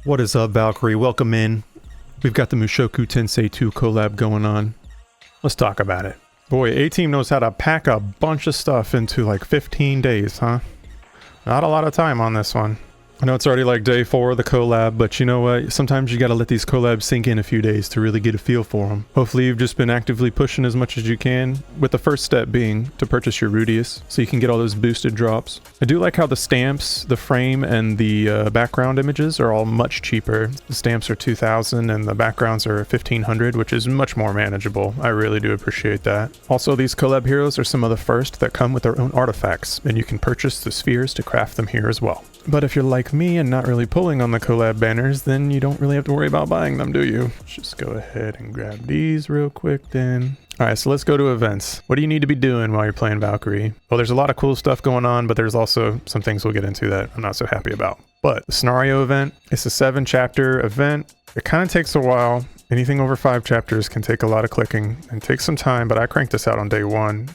What is up, Valkyrie? Welcome in. We've got the Muchokeu Tensei 2 collab going on. Let's talk about it. Boy, Ateam knows how to pack a bunch of stuff into like 15 days, huh? Not a lot of time on this one. I know it's already like day 4 of the collab, but you know what? Sometimes you gotta let these collabs sink in a few days to really get a feel for them. Hopefully you've just been actively pushing as much as you can, with the first step being to purchase your Rudius, so you can get all those boosted drops. I do like how the stamps, the frame, and the background images are all much cheaper. The stamps are 2,000 and the backgrounds are 1,500, which is much more manageable. I really do appreciate that. Also, these collab heroes are some of the first that come with their own artifacts, and you can purchase the spheres to craft them here as well. But if you're like me and not really pulling on the collab banners, then you don't really have to worry about buying them, do you? Let's just go ahead and grab these real quick then. Alright, so let's go to events. What do you need to be doing while you're playing Valkyrie? Well, there's a lot of cool stuff going on, but there's also some things we'll get into that I'm not so happy about. But the scenario event, it's a 7-chapter event. It kind of takes a while. Anything over 5 chapters can take a lot of clicking and take some time, but I cranked this out on day 1.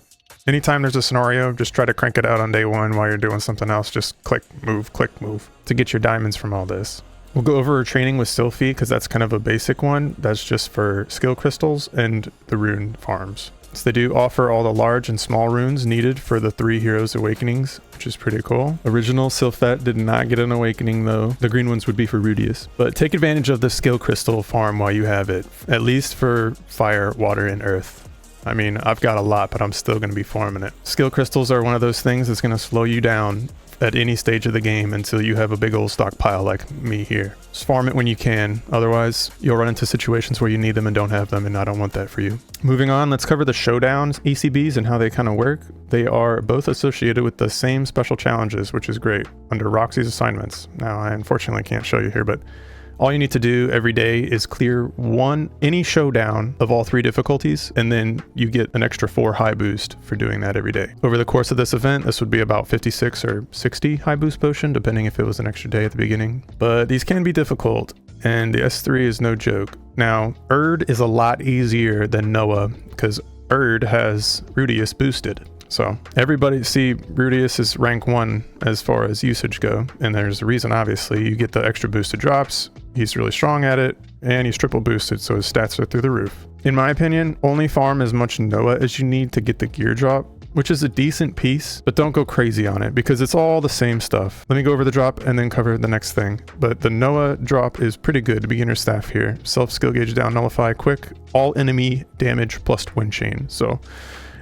Anytime there's a scenario, just try to crank it out on day 1 while you're doing something else. Just click, move, to get your diamonds from all this. We'll go over training with Sylphie because that's kind of a basic one. That's just for skill crystals and the rune farms. So they do offer all the large and small runes needed for the 3 heroes awakenings, which is pretty cool. Original Sylphette did not get an awakening though. The green ones would be for Rudius. But take advantage of the skill crystal farm while you have it, at least for fire, water, and earth. I mean, I've got a lot, but I'm still going to be farming it. Skill crystals are one of those things that's going to slow you down at any stage of the game until you have a big old stockpile like me here. Just farm it when you can. Otherwise, you'll run into situations where you need them and don't have them, and I don't want that for you. Moving on, let's cover the Showdowns, ECBs, and how they kind of work. They are both associated with the same special challenges, which is great, under Roxy's assignments. Now, I unfortunately can't show you here, but all you need to do every day is clear any showdown of all 3 difficulties, and then you get an extra 4 high boost for doing that every day. Over the course of this event, this would be about 56 or 60 high boost potion, depending if it was an extra day at the beginning. But these can be difficult, and the S3 is no joke. Now, Erd is a lot easier than Noah, because Erd has Rudius boosted. So everybody, see, Rudius is rank 1 as far as usage go, and there's a reason. Obviously you get the extra boosted drops, he's really strong at it, and he's triple boosted, so his stats are through the roof. In my opinion, only farm as much Noah as you need to get the gear drop, which is a decent piece, but don't go crazy on it because it's all the same stuff. Let me go over the drop and then cover the next thing. But the Noah drop is pretty good. The beginner staff here, self skill gauge down, nullify quick, all enemy damage plus wind chain. So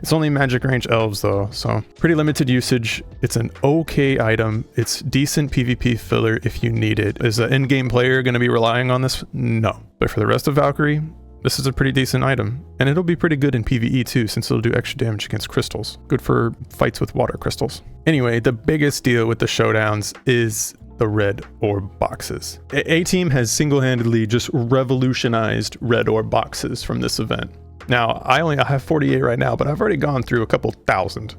it's only magic range elves though, so pretty limited usage. It's an okay item. It's decent PvP filler if you need it. Is an in-game player going to be relying on this? No. But for the rest of Valkyrie, this is a pretty decent item. And it'll be pretty good in PvE too, since it'll do extra damage against crystals. Good for fights with water crystals. Anyway, the biggest deal with the showdowns is the red orb boxes. Ateam has single-handedly just revolutionized red orb boxes from this event. Now, I have 48 right now, but I've already gone through a couple thousand.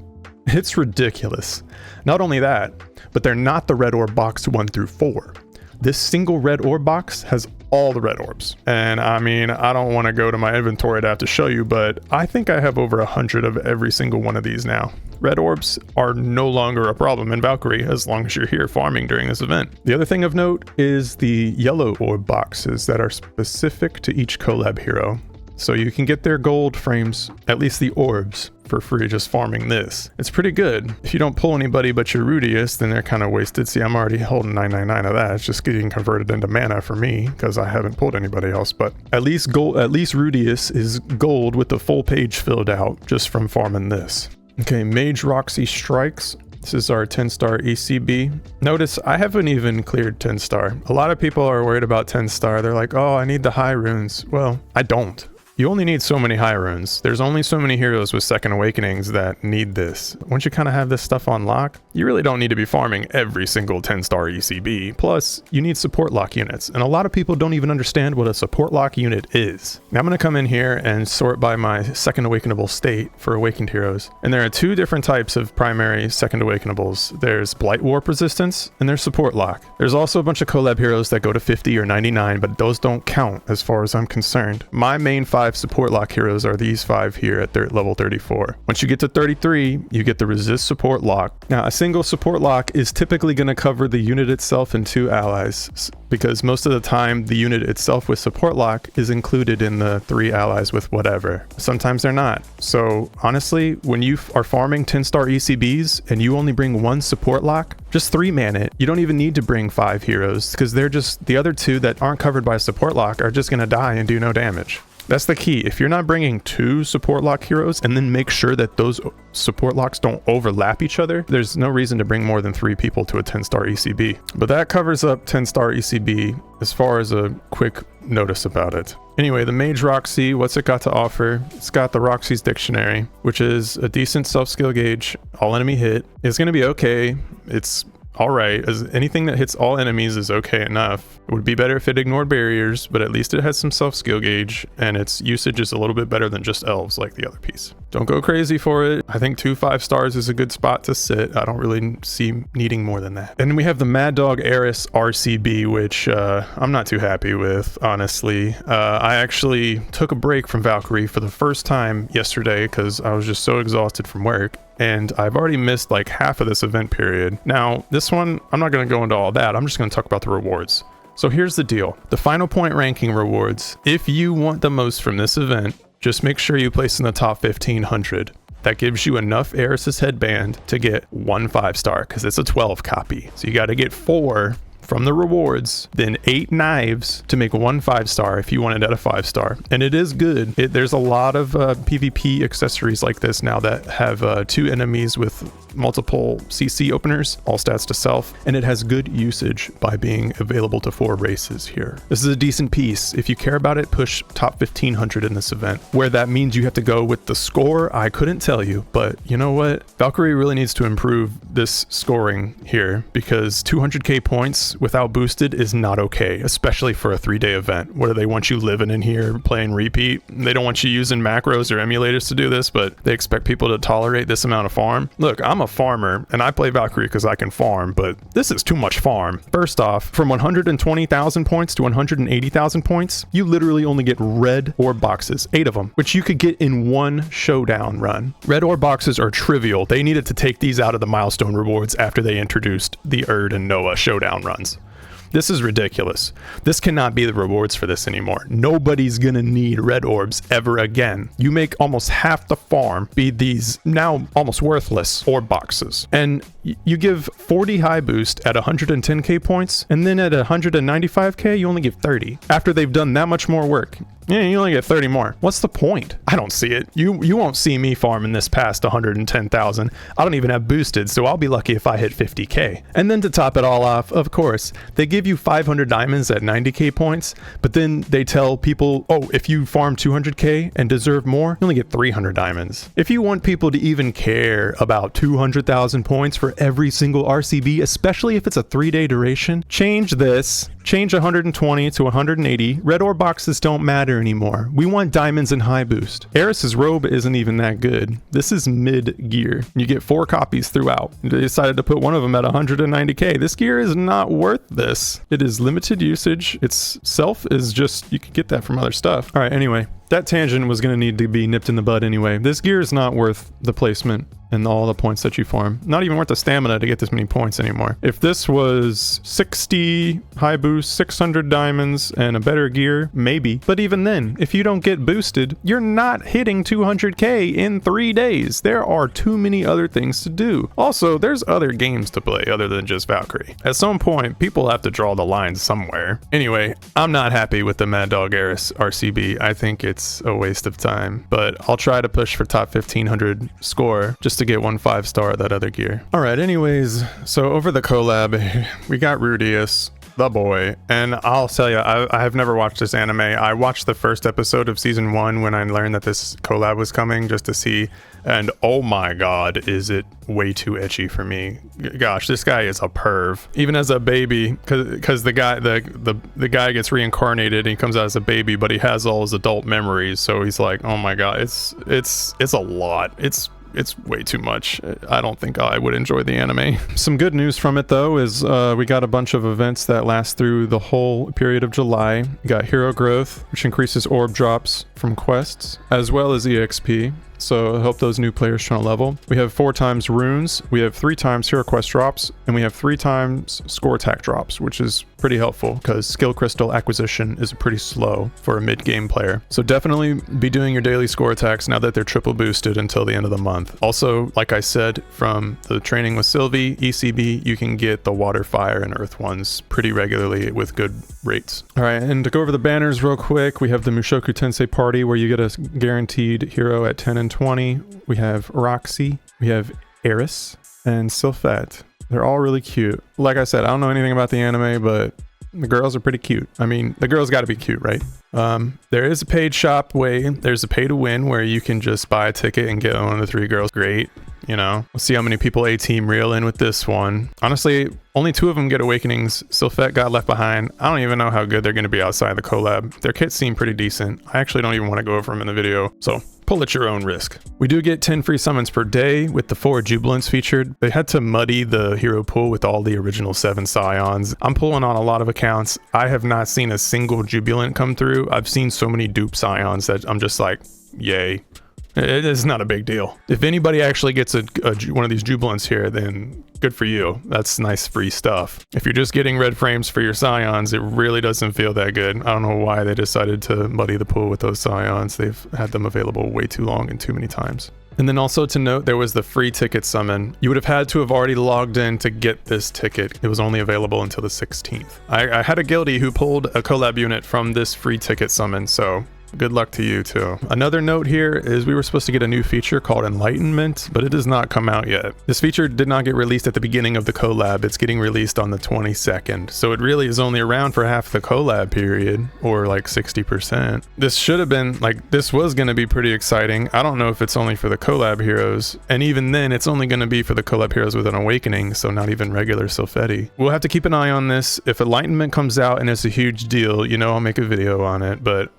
It's ridiculous. Not only that, but they're not the red orb box 1 through 4. This single red orb box has all the red orbs. And I mean, I don't want to go to my inventory to have to show you, but I think I have over 100 of every single one of these now. Red orbs are no longer a problem in Valkyrie as long as you're here farming during this event. The other thing of note is the yellow orb boxes that are specific to each collab hero. So you can get their gold frames, at least the orbs, for free just farming this. It's pretty good. If you don't pull anybody but your Rudius, then they're kind of wasted. See, I'm already holding 999 of that. It's just getting converted into mana for me because I haven't pulled anybody else. But at least Rudius is gold with the full page filled out just from farming this. Okay, Mage Roxy strikes. This is our 10-star ECB. Notice I haven't even cleared 10-star. A lot of people are worried about 10-star. They're like, oh, I need the high runes. Well, I don't. You only need so many high runes. There's only so many heroes with second awakenings that need this. Once you kind of have this stuff on lock, you really don't need to be farming every single 10-star ECB. Plus, you need support lock units, and a lot of people don't even understand what a support lock unit is. Now I'm going to come in here and sort by my second awakenable state for awakened heroes. And there are 2 different types of primary second awakenables. There's Blight Warp Resistance, and there's Support Lock. There's also a bunch of collab heroes that go to 50 or 99, but those don't count as far as I'm concerned. My main 5 5 support lock heroes are these 5 here at level 34. Once you get to 33, you get the resist support lock. Now, a single support lock is typically going to cover the unit itself and 2 allies, because most of the time the unit itself with support lock is included in the 3 allies with whatever. Sometimes they're not. So honestly, when you are farming 10-star ECBs and you only bring 1 support lock, just 3-man it. You don't even need to bring 5 heroes, because they're just, the other 2 that aren't covered by a support lock are just going to die and do no damage. That's the key. If you're not bringing 2 support lock heroes and then make sure that those support locks don't overlap each other, there's no reason to bring more than 3 people to a 10-star ECB. But that covers up 10-star ECB as far as a quick notice about it. Anyway, the Mage Roxy, what's it got to offer? It's got the Roxy's Dictionary, which is a decent self-skill gauge. All enemy hit. It's going to be okay. It's alright, as anything that hits all enemies is okay enough. It would be better if it ignored barriers, but at least it has some self-skill gauge, and its usage is a little bit better than just elves like the other piece. Don't go crazy for it. I think 2 5-stars is a good spot to sit. I don't really see needing more than that. And we have the Mad Dog Aris RCB, which I'm not too happy with, honestly. I actually took a break from Valkyrie for the first time yesterday because I was just so exhausted from work. And I've already missed like half of this event period. Now, this one, I'm not going to go into all that. I'm just going to talk about the rewards. So here's the deal. The final point ranking rewards. If you want the most from this event, just make sure you place in the top 1500. That gives you enough Aris's headband to get 1 5-star, because it's a 12 copy. So you got to get 4 from the rewards, then 8 knives to make 1 5-star if you want it at a 5-star. And it is good. There's a lot of PvP accessories like this now that have 2 enemies with multiple CC openers, all stats to self, and it has good usage by being available to 4 races here. This is a decent piece. If you care about it, push top 1500 in this event. Where that means you have to go with the score, I couldn't tell you, but you know what? Valkyrie really needs to improve this scoring here, because 200k points without boosted is not okay, especially for a 3-day event. What do they want you living in here playing repeat? They don't want you using macros or emulators to do this, but they expect people to tolerate this amount of farm. Look, I'm a farmer and I play Valkyrie because I can farm, but this is too much farm. First off, from 120,000 points to 180,000 points, you literally only get red orb boxes, 8 of them, which you could get in 1 showdown run. Red orb boxes are trivial. They needed to take these out of the milestone rewards after they introduced the Erd and Noah showdown runs. This is ridiculous. This cannot be the rewards for this anymore. Nobody's gonna need red orbs ever again. You make almost half the farm be these now almost worthless orb boxes. And you give 40 high boost at 110k points, and then at 195k, you only give 30. After they've done that much more work, yeah, you only get 30 more. What's the point? I don't see it. You won't see me farming this past 110,000. I don't even have boosted, so I'll be lucky if I hit 50k. And then to top it all off, of course, they give you 500 diamonds at 90k points, but then they tell people, oh, if you farm 200k and deserve more, you only get 300 diamonds. If you want people to even care about 200,000 points for every single RCB, especially if it's a 3-day duration, change this. Change 120 to 180. Red orb boxes don't matter anymore. We want diamonds and high boost. Eris's robe isn't even that good. This is mid gear. You get 4 copies throughout. They decided to put one of them at 190k. This gear is not worth this. It is limited usage. Its self is just, you could get that from other stuff. All right, anyway, that tangent was going to need to be nipped in the bud anyway. This gear is not worth the placement and all the points that you farm. Not even worth the stamina to get this many points anymore. If this was 60 high boost, 600 diamonds, and a better gear, maybe. But even then, if you don't get boosted, you're not hitting 200k in 3 days. There are too many other things to do. Also, there's other games to play other than just Valkyrie. At some point, people have to draw the line somewhere. Anyway, I'm not happy with the Mad Dog Aris RCB. I think it's a waste of time, but I'll try to push for top 1500 score just to get 1 5-star of that other gear. All right, anyways, so over the collab, we got Rudius, the boy, and I'll tell you, I have never watched this anime. I watched the first episode of season 1 when I learned that this collab was coming just to see, and oh my god, is it way too ecchi for me. Gosh, this guy is a perv. Even as a baby, because the guy gets reincarnated and he comes out as a baby, but he has all his adult memories, so he's like, oh my god, it's a lot. it's way too much. I don't think I would enjoy the anime. Some good news from it though is we got a bunch of events that last through the whole period of July. We got hero growth, which increases orb drops from quests, as well as EXP. So I hope those new players trying to level. We have 4 times runes, we have 3 times hero quest drops, and we have 3 times score attack drops, which is pretty helpful because skill crystal acquisition is pretty slow for a mid-game player. So definitely be doing your daily score attacks now that they're triple boosted until the end of the month. Also, like I said, from the training with Sylvie, ECB, you can get the water, fire, and earth ones pretty regularly with good rates. All right, and to go over the banners real quick, we have the Muchokeu Tensei party where you get a guaranteed hero at 10 and 20. We have Roxy, we have Aris, and Sylphette. They're all really cute. Like I said, I don't know anything about the anime, but the girls are pretty cute. I mean, the girls got to be cute, right? There is a paid shop way. There's a pay to win where you can just buy a ticket and get one of the 3 girls. Great. You know, we'll see how many people Ateam reel in with this one. Honestly, only 2 of them get awakenings. Sylphette got left behind. I don't even know how good they're going to be outside the collab. Their kits seem pretty decent. I actually don't even want to go over them in the video, so pull at your own risk. We do get 10 free summons per day with the 4 Jubilants featured. They had to muddy the hero pool with all the original 7 Scions. I'm pulling on a lot of accounts. I have not seen a single Jubilant come through. I've seen so many dupe Scions that I'm just like, yay. It is not a big deal. If anybody actually gets one of these Jubilants here, then good for you. That's nice free stuff. If you're just getting red frames for your Scions, it really doesn't feel that good. I don't know why they decided to muddy the pool with those Scions. They've had them available way too long and too many times. And then also to note, there was the free ticket summon. You would have had to have already logged in to get this ticket. It was only available until the 16th. I had a guildie who pulled a collab unit from this free ticket summon, so good luck to you too. Another note here is we were supposed to get a new feature called Enlightenment, but it has not come out yet. This feature did not get released at the beginning of the collab. It's getting released on the 22nd. So it really is only around for half the collab period, or like 60%. This should have been, like, this was going to be pretty exciting. I don't know if it's only for the collab heroes. And even then, it's only going to be for the collab heroes with an awakening, so not even regular Sylphette. We'll have to keep an eye on this. If Enlightenment comes out and it's a huge deal, you know, I'll make a video on it, but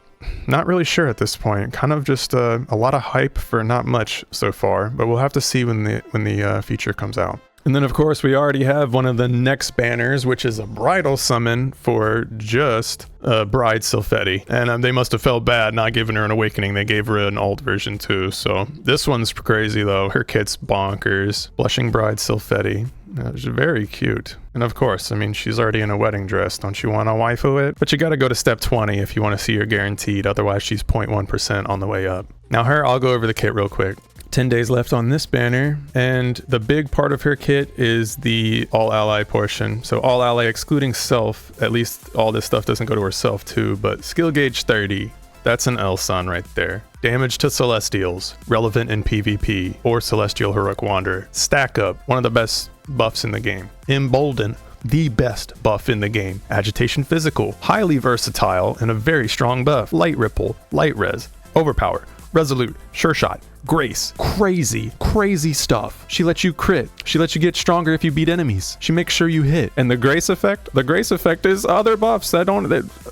not really sure at this point. Kind of just a lot of hype for not much so far, but we'll have to see when the feature comes out. And then of course we already have one of the next banners, which is a bridal summon for just Bride Siletti. And they must have felt bad not giving her an awakening. They gave her an old version too. So this one's crazy though. Her kit's bonkers. Blushing Bride Siletti. It's very cute. And of course, I mean, she's already in a wedding dress. Don't you want to waifu it? But you got to go to step 20 if you want to see her guaranteed. Otherwise, she's 0.1% on the way up. Now her, I'll go over the kit real quick. 10 days left on this banner, and the big part of her kit is the all ally portion. So all ally excluding self, at least all this stuff doesn't go to herself too, but skill gauge 30. That's an Elson right there. Damage to Celestials, relevant in PvP, or Celestial Heroic Wanderer. Stack up, one of the best buffs in the game. Embolden, the best buff in the game. Agitation Physical, highly versatile and a very strong buff. Light Ripple, Light Res, Overpower, Resolute, Sure Shot, Grace. Crazy stuff. She lets you crit. She lets you get stronger if you beat enemies. She makes sure you hit. And the Grace effect? The Grace effect is other buffs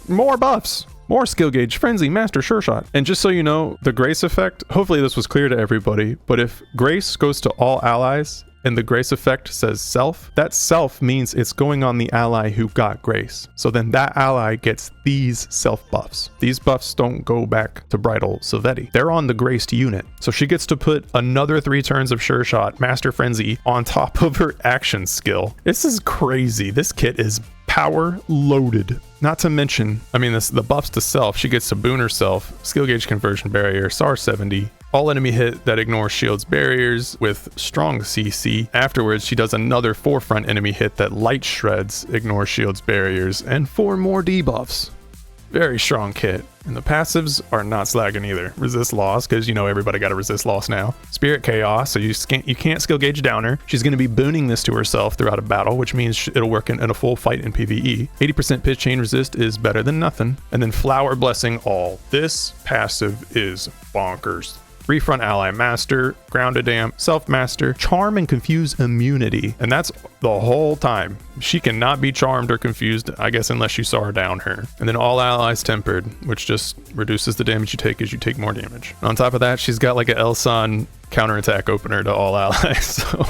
more buffs. More skill gauge, frenzy, master, sure shot. And just so you know, the Grace effect, hopefully this was clear to everybody, but if Grace goes to all allies and the Grace effect says self, that self means it's going on the ally who got Grace. So then that ally gets these self buffs. These buffs don't go back to Bridal Siletti. They're on the Graced unit. So she gets to put another 3 turns of sure shot, master frenzy on top of her action skill. This is crazy. This kit is power loaded. Not to mention, I mean, the buffs to self, she gets to boon herself, skill gauge conversion barrier, SAR 70, all enemy hit that ignores shields barriers with strong CC. Afterwards, she does another forefront enemy hit that light shreds, ignores shields barriers, and 4 more debuffs. Very strong kit. And the passives are not slagging either. Resist loss, because you know everybody got to resist loss now. Spirit Chaos, so you can't skill gauge down her. She's going to be booning this to herself throughout a battle, which means it'll work in a full fight in PvE. 80% pitch chain resist is better than nothing. And then Flower Blessing all. This passive is bonkers. 3 front ally master, grounded damp, self master, charm and confuse immunity. And that's the whole time. She cannot be charmed or confused, I guess, unless you saw her down her. And then all allies tempered, which just reduces the damage you take as you take more damage. And on top of that, she's got like a Elson counterattack opener to all allies. So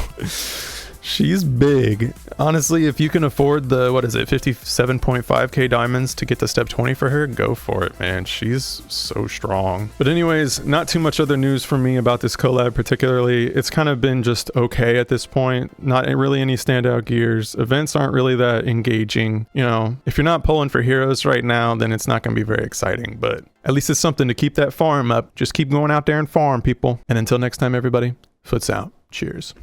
she's big. Honestly, if you can afford the, what is it, 57.5k diamonds to get to step 20 for her, go for it, man. She's so strong. But anyways, not too much other news from me about this collab particularly. It's kind of been just okay at this point. Not really any standout gears. Events aren't really that engaging. You know, if you're not pulling for heroes right now, then it's not going to be very exciting. But at least it's something to keep that farm up. Just keep going out there and farm, people. And until next time, everybody, Foots out. Cheers.